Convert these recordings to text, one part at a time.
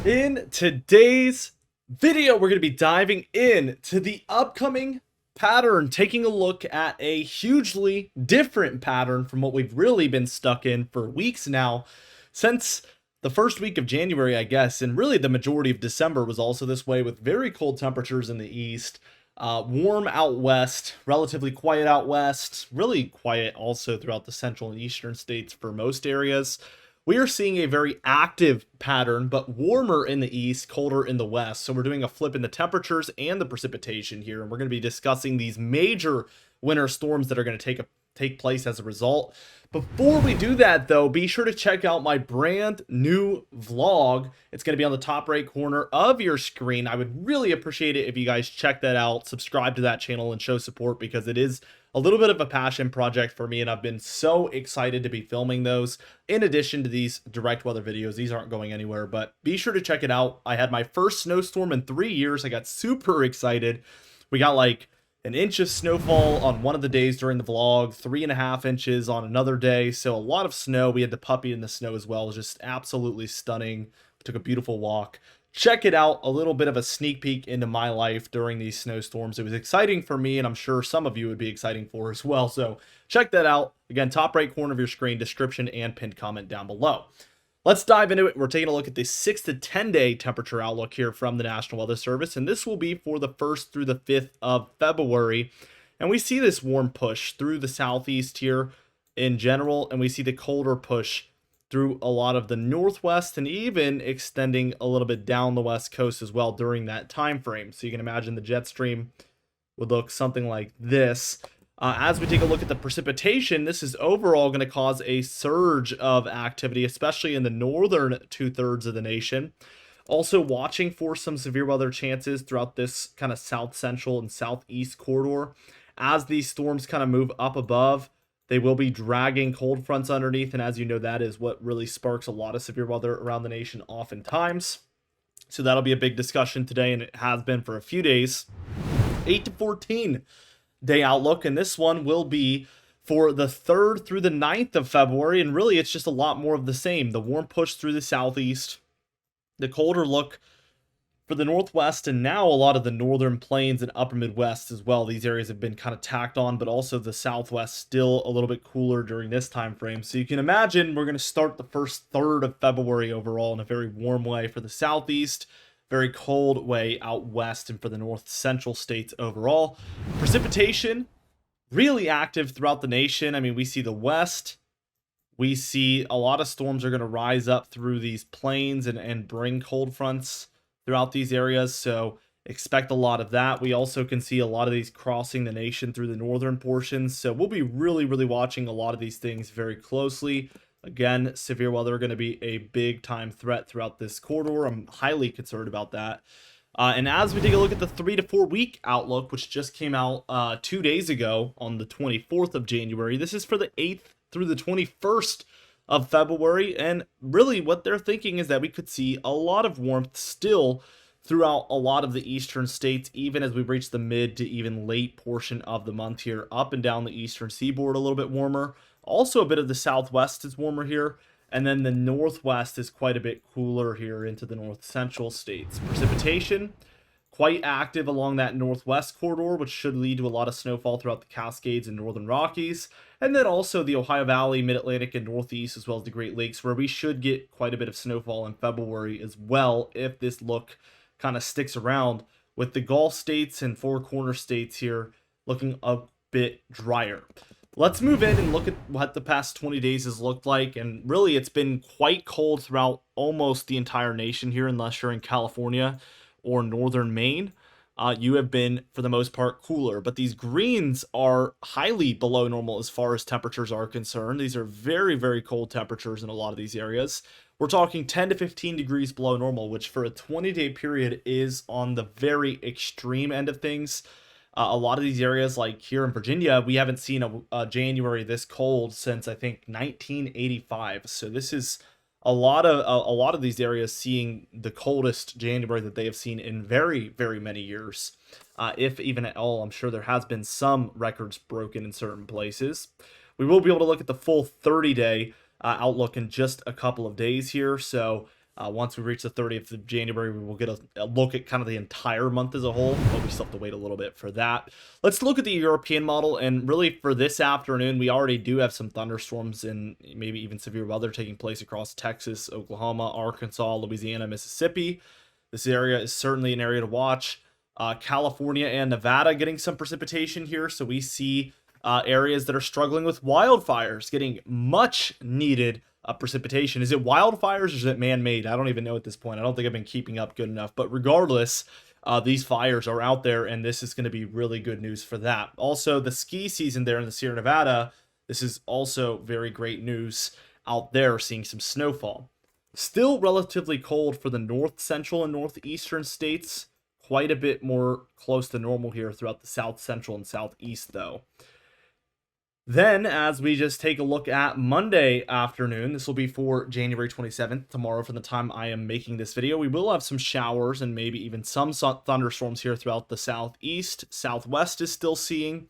In today's video, we're going to be diving into the upcoming pattern, taking a look at a hugely different pattern from what we've really been stuck in for weeks now, since the first week of January, I guess, and really the majority of December was also this way, with very cold temperatures in the east, warm out west, relatively quiet out west, really quiet also throughout the central and eastern states for most areas. We are seeing a very active pattern, but warmer in the east, colder in the west. So we're doing a flip in the temperatures and the precipitation here, and we're going to be discussing these major winter storms that are going to take place as a result. Before we do that, though, be sure to check out my brand new vlog. It's going to be on the top right corner of your screen. I would really appreciate it if you guys check that out, subscribe to that channel, and show support, because it is a little bit of a passion project for me, and I've been so excited to be filming those. In addition to these direct weather videos, these aren't going anywhere, but be sure to check it out. I had my first snowstorm in 3 years. I got super excited. We got like an inch of snowfall on one of the days during the vlog, 3.5 inches on another day. So a lot of snow. We had the puppy in the snow as well. It was just absolutely stunning. We took a beautiful walk. Check it out. A little bit of a sneak peek into my life during these snowstorms. It was exciting for me, and I'm sure some of you would be exciting for as well. So check that out. Again, top right corner of your screen, description and pinned comment down below. Let's dive into it. We're taking a look at the 6 to 10 day temperature outlook here from the National Weather Service, and this will be for the 1st through the 5th of February. And we see this warm push through the southeast here in general, and we see the colder push through a lot of the northwest and even extending a little bit down the west coast as well during that time frame. So you can imagine the jet stream would look something like this. As we take a look at the precipitation, this is overall going to cause a surge of activity, especially in the northern 2/3 of the nation. Also watching for some severe weather chances throughout this kind of south central and southeast corridor. As these storms kind of move up above, they will be dragging cold fronts underneath, and as you know, that is what really sparks a lot of severe weather around the nation oftentimes. So that'll be a big discussion today, and it has been for a few days. 8 to 14 day outlook, and this one will be for the 3rd through the 9th of February, and really it's just a lot more of the same. The warm push through the southeast, the colder look for the northwest, and now a lot of the northern plains and upper Midwest as well. These areas have been kind of tacked on, but also the southwest still a little bit cooler during this time frame. So you can imagine we're going to start the first third of February overall in a very warm way for the southeast, very cold way out west, and for the north central states overall. Precipitation really active throughout the nation. I mean, we see the west, we see a lot of storms are going to rise up through these plains and bring cold fronts throughout these areas, so expect a lot of that. We also can see a lot of these crossing the nation through the northern portions, so we'll be really watching a lot of these things very closely. Again, severe weather are going to be a big time threat throughout this corridor. I'm highly concerned about that. And as we take a look at the 3 to 4 week outlook, which just came out 2 days ago on the 24th of January, this is for the 8th through the 21st of February. And really what they're thinking is that we could see a lot of warmth still throughout a lot of the eastern states, even as we reach the mid to even late portion of the month here, up and down the eastern seaboard a little bit warmer. Also a bit of the southwest is warmer here, and then the northwest is quite a bit cooler here into the north central states. Precipitation quite active along that northwest corridor, which should lead to a lot of snowfall throughout the Cascades and northern Rockies, and then also the Ohio Valley, Mid-Atlantic, and Northeast, as well as the Great Lakes, where we should get quite a bit of snowfall in February as well if this look kind of sticks around, with the Gulf states and Four Corner states here looking a bit drier. Let's move in and look at what the past 20 days has looked like, and really it's been quite cold throughout almost the entire nation here, unless you're in California or northern Maine. You have been, for the most part, cooler, but these greens are highly below normal as far as temperatures are concerned. These are very cold temperatures in a lot of these areas. We're talking 10 to 15 degrees below normal, which for a 20-day period is on the very extreme end of things. A lot of these areas, like here in Virginia, we haven't seen a January this cold since I think 1985. So this is a lot of these areas seeing the coldest January that they have seen in very many years, if even at all. I'm sure there has been some records broken in certain places. We will be able to look at the full 30-day outlook in just a couple of days here. So Once we reach the 30th of January, we will get a look at kind of the entire month as a whole, but we still have to wait a little bit for that. Let's look at the European model, and really for this afternoon, we already do have some thunderstorms and maybe even severe weather taking place across Texas, Oklahoma, Arkansas, Louisiana, Mississippi. This area is certainly an area to watch. California and Nevada getting some precipitation here, so we see areas that are struggling with wildfires getting much needed precipitation. Is it wildfires or is it man-made? I don't even know at this point. I don't think I've been keeping up good enough. But regardless, these fires are out there, and this is going to be really good news for that. Also, the ski season there in the Sierra Nevada, this is also very great news out there, seeing some snowfall. Still relatively cold for the north central and northeastern states. Quite a bit more close to normal here throughout the south central and southeast, though. Then, as we just take a look at Monday afternoon, this will be for January 27th, tomorrow from the time I am making this video, we will have some showers and maybe even some thunderstorms here throughout the southeast. Southwest is still seeing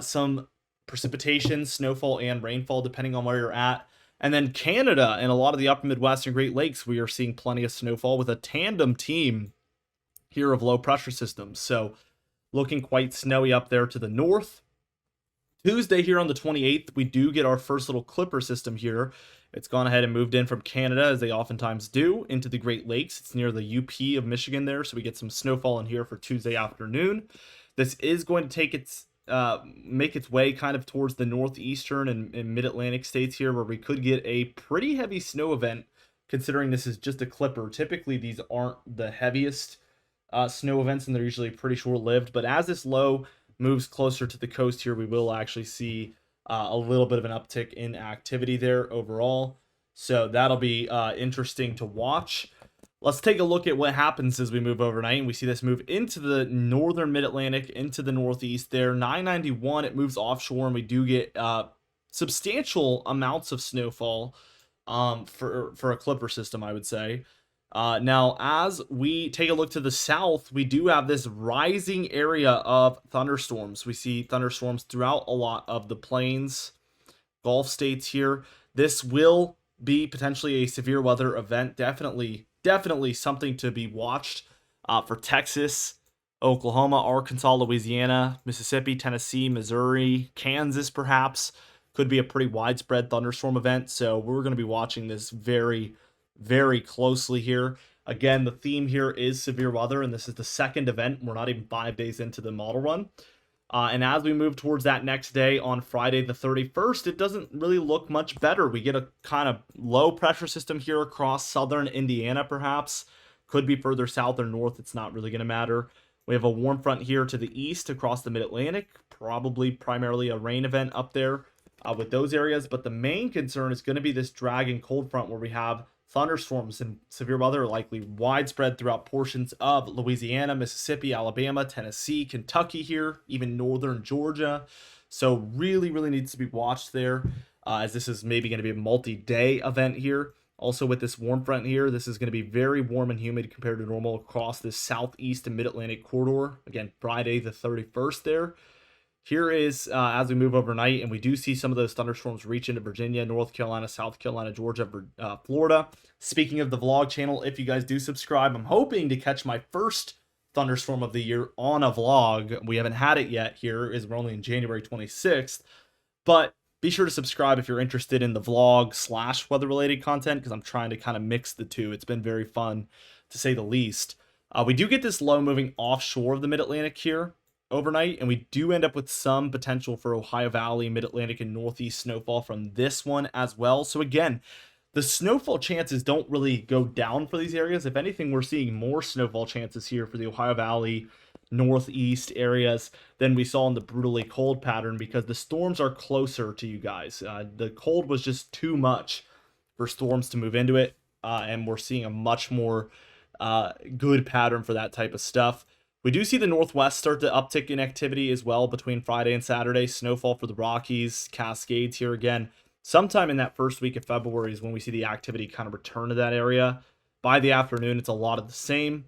some precipitation, snowfall, and rainfall, depending on where you're at. And then Canada and a lot of the upper Midwest and Great Lakes, we are seeing plenty of snowfall with a tandem team here of low pressure systems. So looking quite snowy up there to the north. Tuesday here on the 28th, we do get our first little clipper system here. It's gone ahead and moved in from Canada, as they oftentimes do, into the Great Lakes. It's near the UP of Michigan there, so we get some snowfall in here for Tuesday afternoon. This is going to take make its way kind of towards the northeastern and mid-Atlantic states here, where we could get a pretty heavy snow event, considering this is just a clipper. Typically, these aren't the heaviest snow events, and they're usually pretty short-lived. But as this low moves closer to the coast here, we will actually see a little bit of an uptick in activity there overall. So that'll be interesting to watch. Let's take a look at what happens as we move overnight. And we see this move into the northern mid-Atlantic, into the northeast there. 991, it moves offshore, and we do get substantial amounts of snowfall for a clipper system, I would say. Now, as we take a look to the south, we do have this rising area of thunderstorms. We see thunderstorms throughout a lot of the plains, Gulf states here. This will be potentially a severe weather event. Definitely something to be watched for Texas, Oklahoma, Arkansas, Louisiana, Mississippi, Tennessee, Missouri, Kansas, perhaps. Could be a pretty widespread thunderstorm event. So we're going to be watching this very closely here. Again, the theme here is severe weather, and this is the second event. We're not even 5 days into the model run. And as we move towards that next day on Friday the 31st, it doesn't really look much better. We get a kind of low pressure system here across southern Indiana, perhaps. Could be further south or north. It's not really going to matter. We have a warm front here to the east across the mid-Atlantic. Probably primarily a rain event up there with those areas. But the main concern is going to be this dragging cold front, where we have thunderstorms and severe weather likely widespread throughout portions of Louisiana, Mississippi, Alabama, Tennessee, Kentucky here, even northern Georgia. So really needs to be watched there, as this is maybe going to be a multi-day event here. Also with this warm front here, this is going to be very warm and humid compared to normal across this southeast and mid-Atlantic corridor. Again, Friday the 31st there. Here is, as we move overnight, and we do see some of those thunderstorms reach into Virginia, North Carolina, South Carolina, Georgia, Florida. Speaking of the vlog channel, if you guys do subscribe, I'm hoping to catch my first thunderstorm of the year on a vlog. We haven't had it yet here, as we're only in January 26th. But be sure to subscribe if you're interested in the vlog / weather-related content, because I'm trying to kind of mix the two. It's been very fun, to say the least. We do get this low moving offshore of the Mid-Atlantic here overnight, and we do end up with some potential for Ohio Valley, Mid-Atlantic, and Northeast snowfall from this one as well. So again, the snowfall chances don't really go down for these areas. If anything, we're seeing more snowfall chances here for the Ohio Valley, Northeast areas than we saw in the brutally cold pattern, because the storms are closer to you guys. The cold was just too much for storms to move into it, and we're seeing a much more good pattern for that type of stuff. We do see the Northwest start to uptick in activity as well between Friday and Saturday. Snowfall for the Rockies, Cascades here again. Sometime in that first week of February is when we see the activity kind of return to that area. By the afternoon, it's a lot of the same.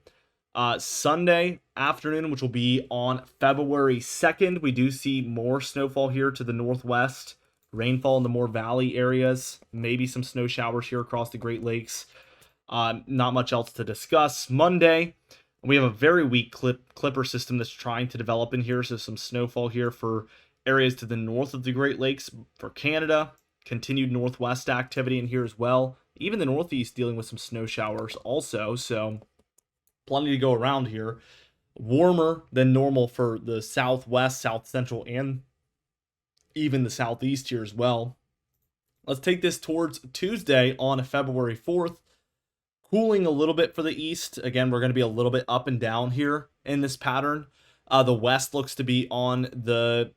Sunday afternoon, which will be on February 2nd, we do see more snowfall here to the northwest. Rainfall in the more valley areas. Maybe some snow showers here across the Great Lakes. Not much else to discuss. Monday, we have a very weak clipper system that's trying to develop in here. So some snowfall here for areas to the north of the Great Lakes for Canada. Continued northwest activity in here as well. Even the northeast dealing with some snow showers also. So plenty to go around here. Warmer than normal for the southwest, south central, and even the southeast here as well. Let's take this towards Tuesday on February 4th. Cooling a little bit for the east. Again, we're going to be a little bit up and down here in this pattern. The west looks to be on the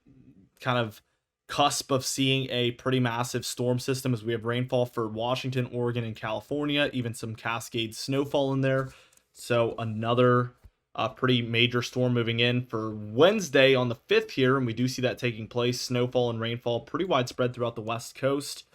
kind of cusp of seeing a pretty massive storm system as we have rainfall for Washington, Oregon, and California. Even some Cascade snowfall in there. So another pretty major storm moving in for Wednesday on the 5th here. And we do see that taking place. Snowfall and rainfall pretty widespread throughout the west coast.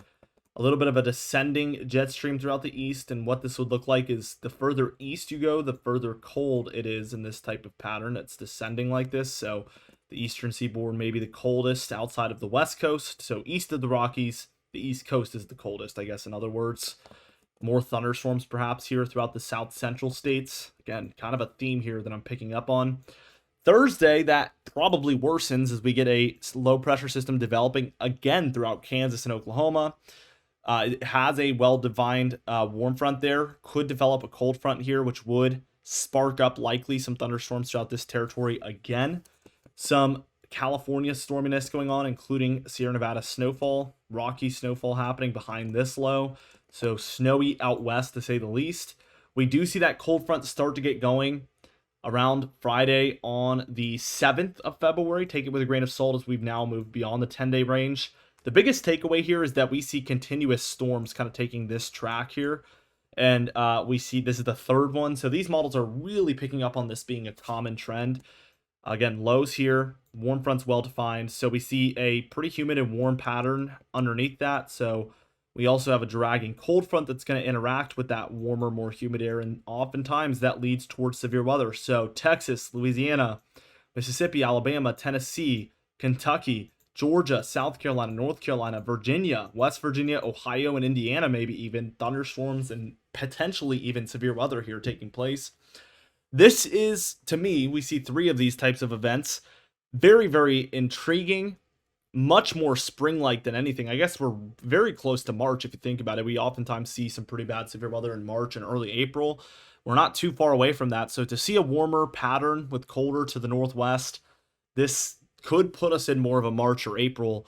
A little bit of a descending jet stream throughout the east, and what this would look like is the further east you go, the further cold it is in this type of pattern that's descending like this. So the eastern seaboard may be the coldest outside of the west coast. So east of the Rockies, the east coast is the coldest, I guess, in other words. More thunderstorms perhaps here throughout the south central states. Again, kind of a theme here that I'm picking up on. Thursday, that probably worsens as we get a low pressure system developing again throughout Kansas and Oklahoma. It has a well-defined warm front there. Could develop a cold front here, which would spark up likely some thunderstorms throughout this territory again. Some California storminess going on, including Sierra Nevada snowfall, rocky snowfall happening behind this low. So snowy out west, to say the least. We do see that cold front start to get going around Friday on the 7th of February. Take it with a grain of salt as we've now moved beyond the 10-day range. The biggest takeaway here is that we see continuous storms kind of taking this track here. And we see this is the third one. So these models are really picking up on this being a common trend. Again, lows here, warm fronts well-defined. So we see a pretty humid and warm pattern underneath that. So we also have a dragging cold front that's going to interact with that warmer, more humid air. And oftentimes that leads towards severe weather. So Texas, Louisiana, Mississippi, Alabama, Tennessee, Kentucky, Georgia, South Carolina, North Carolina, Virginia, West Virginia, Ohio, and Indiana, maybe even thunderstorms and potentially even severe weather here taking place. This is, to me, we see 3 of these types of events. Very, very intriguing, much more spring-like than anything. I guess we're very close to March if you think about it. We oftentimes see some pretty bad severe weather in March and early April. We're not too far away from that. So to see a warmer pattern with colder to the northwest, this could put us in more of a March or April,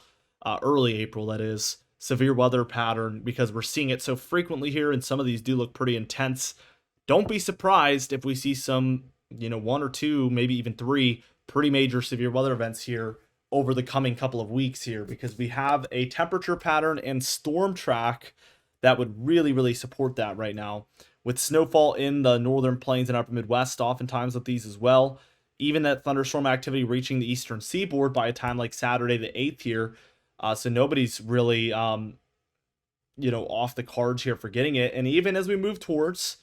early April, that is, severe weather pattern because we're seeing it so frequently here, and some of these do look pretty intense. Don't be surprised if we see some, 1 or 2, maybe even 3 pretty major severe weather events here over the coming couple of weeks here, because we have a temperature pattern and storm track that would really, really support that right now. With snowfall in the northern plains and upper Midwest, oftentimes with these as well. Even that thunderstorm activity reaching the eastern seaboard by a time like Saturday the 8th here. So nobody's really, off the cards here for getting it. And even as we move towards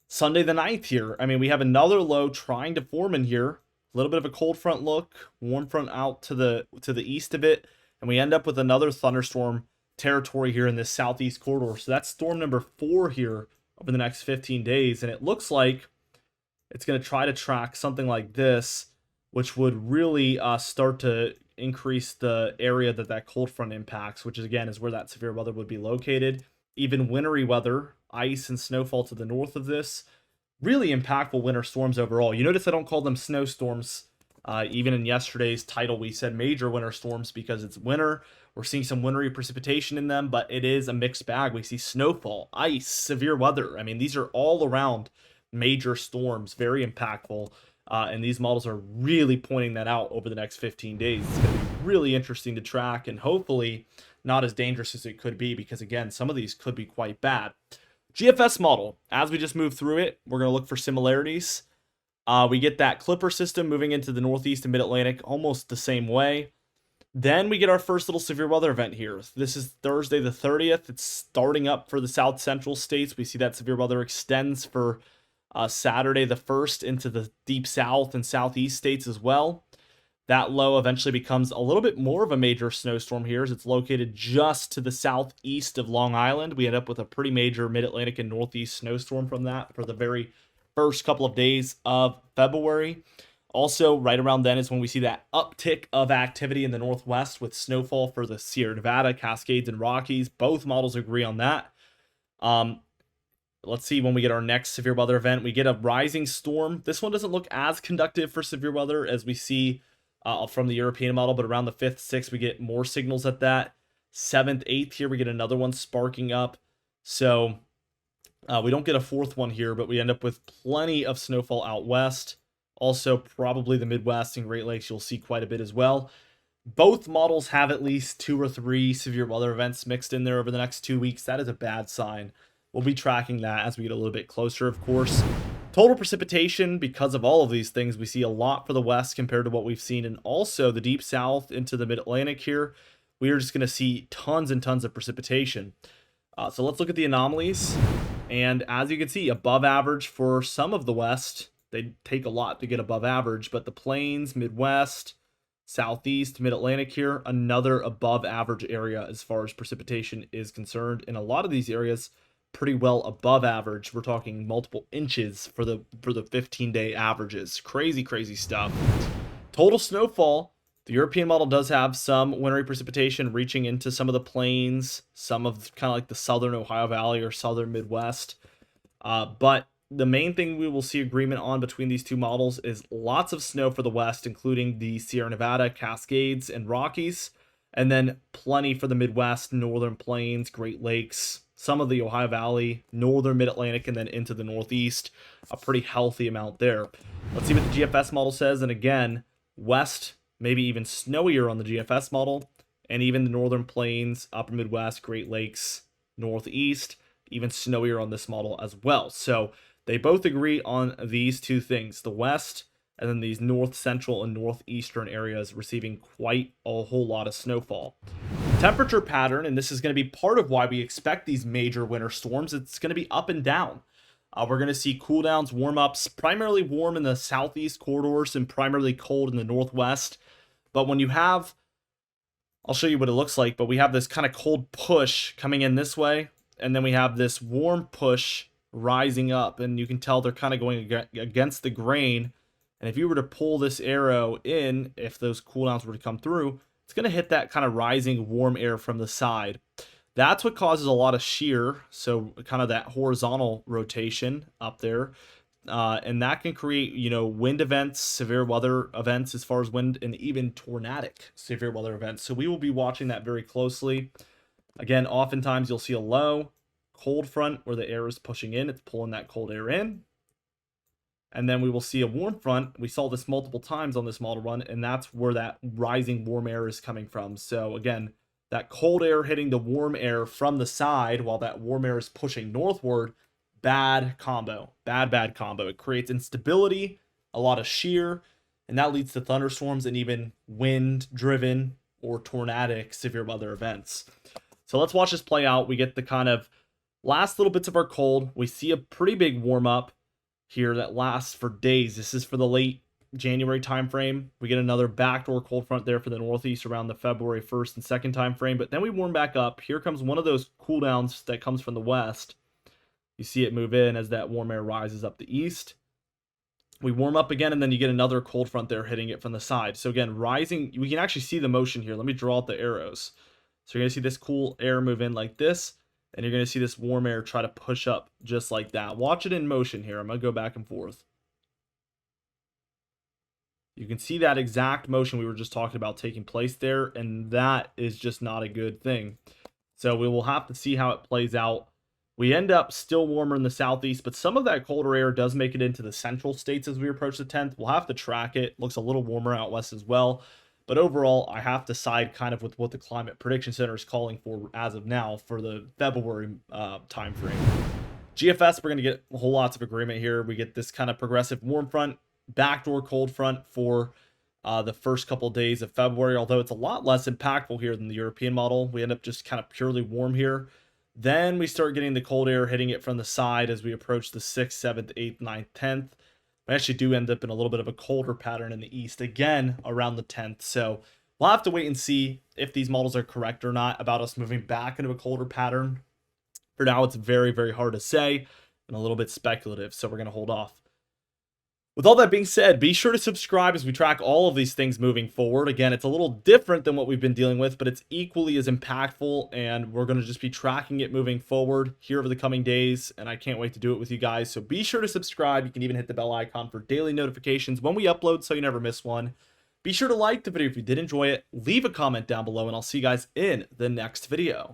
Sunday the 9th here, I mean, we have another low trying to form in here. A little bit of a cold front look, warm front out to the east of it. And we end up with another thunderstorm territory here in this southeast corridor. So that's storm number 4 here over the next 15 days. And it looks like it's going to try to track something like this, which would really start to increase the area that cold front impacts, which again is where that severe weather would be located. Even wintry weather, ice and snowfall to the north of this. Really impactful winter storms overall. You notice I don't call them snowstorms. Even in yesterday's title, we said major winter storms because it's winter. We're seeing some wintry precipitation in them, but it is a mixed bag. We see snowfall, ice, severe weather. I mean, these are all around major storms, very impactful, and these models are really pointing that out over the next 15 days. It's going to be really interesting to track, and hopefully not as dangerous as it could be, because again, some of these could be quite bad. GFS model, as we just move through it, we're going to look for similarities. We get that Clipper system moving into the Northeast and Mid-Atlantic almost the same way. Then we get our first little severe weather event here. This is Thursday the 30th. It's starting up for the South Central states. We see that severe weather extends for Saturday the 1st into the deep South and Southeast states as well. That low eventually becomes a little bit more of a major snowstorm here, as it's located just to the southeast of Long Island. We end up with a pretty major mid-Atlantic and northeast snowstorm from that for the very first couple of days of February. Also, right around then is when we see that uptick of activity in the northwest with snowfall for the Sierra Nevada, Cascades, and Rockies. Both models agree on that. Let's see when we get our next severe weather event. We get a rising storm. This one doesn't look as conductive for severe weather as we see from the European model, but around the 5th, 6th, we get more signals at that. 7th, 8th here, we get another one sparking up. So we don't get a 4th one here, but we end up with plenty of snowfall out west. Also, probably the Midwest and Great Lakes, you'll see quite a bit as well. Both models have at least 2 or 3 severe weather events mixed in there over the next 2 weeks. That is a bad sign. We'll be tracking that as we get a little bit closer, of course. Total precipitation, because of all of these things, we see a lot for the west compared to what we've seen, and also the deep south into the mid-Atlantic here. We are just going to see tons and tons of precipitation. So let's look at the anomalies. And as you can see, above average for some of the west. They take a lot to get above average, but the plains, Midwest, Southeast, Mid-Atlantic here, another above average area as far as precipitation is concerned. In a lot of these areas, pretty well above average. We're talking multiple inches for the 15-day averages. Crazy, crazy stuff. Total snowfall. The European model does have some wintry precipitation reaching into some of the plains, some of kind of like the southern Ohio Valley or southern Midwest. But the main thing we will see agreement on between these two models is lots of snow for the west, including the Sierra Nevada, Cascades, and Rockies, and then plenty for the Midwest, northern plains, Great Lakes, some of the Ohio Valley, northern Mid-Atlantic, and then into the Northeast. A pretty healthy amount there. Let's see what the GFS model says. And again, west, maybe even snowier on the GFS model, and even the northern plains, upper Midwest, Great Lakes, Northeast, even snowier on this model as well. So they both agree on these two things, the west and then these north central and northeastern areas receiving quite a whole lot of snowfall. Temperature pattern, and this is going to be part of why we expect these major winter storms, it's going to be up and down. We're going to see cool downs, warm ups, primarily warm in the southeast corridors and primarily cold in the northwest. But when you have, I'll show you what it looks like, but we have this kind of cold push coming in this way, and then we have this warm push rising up, and you can tell they're kind of going against the grain. And if you were to pull this arrow in, if those cool downs were to come through, it's going to hit that kind of rising warm air from the side. That's what causes a lot of shear, so kind of that horizontal rotation up there. And that can create, wind events, severe weather events as far as wind, and even tornadic severe weather events. So we will be watching that very closely. Again, oftentimes you'll see a low, cold front where the air is pushing in. It's pulling that cold air in. And then we will see a warm front. We saw this multiple times on this model run, and that's where that rising warm air is coming from. So again, that cold air hitting the warm air from the side while that warm air is pushing northward, bad combo. Bad combo. It creates instability, a lot of shear, and that leads to thunderstorms and even wind-driven or tornadic severe weather events. So let's watch this play out. We get the kind of last little bits of our cold. We see a pretty big warm-up here that lasts for days. This is for the late January timeframe. We get another backdoor cold front there for the Northeast around the February 1st and 2nd timeframe, but then we warm back up. Here comes one of those cool downs that comes from the west. You see it move in as that warm air rises up the east. We warm up again, and then you get another cold front there hitting it from the side. So again, rising, we can actually see the motion here. Let me draw out the arrows. So you're going to see this cool air move in like this, and you're going to see this warm air try to push up just like that. Watch it in motion here. I'm going to go back and forth. You can see that exact motion we were just talking about taking place there, and that is just not a good thing. So we will have to see how it plays out. We end up still warmer in the southeast, but some of that colder air does make it into the central states as we approach the 10th. We'll have to track it. Looks a little warmer out west as well. But overall, I have to side kind of with what the Climate Prediction Center is calling for as of now for the February time frame. GFS, we're going to get a whole lots of agreement here. We get this kind of progressive warm front, backdoor cold front for the first couple of days of February, although it's a lot less impactful here than the European model. We end up just kind of purely warm here. Then we start getting the cold air hitting it from the side as we approach the 6th, 7th, 8th, 9th, 10th. We actually do end up in a little bit of a colder pattern in the east again around the 10th. So we'll have to wait and see if these models are correct or not about us moving back into a colder pattern. For now, it's very, very hard to say and a little bit speculative, so we're going to hold off. With all that being said, be sure to subscribe as we track all of these things moving forward. Again, it's a little different than what we've been dealing with, but it's equally as impactful, and we're going to just be tracking it moving forward here over the coming days, and I can't wait to do it with you guys. So be sure to subscribe. You can even hit the bell icon for daily notifications when we upload so you never miss one. Be sure to like the video if you did enjoy it. Leave a comment down below, and I'll see you guys in the next video.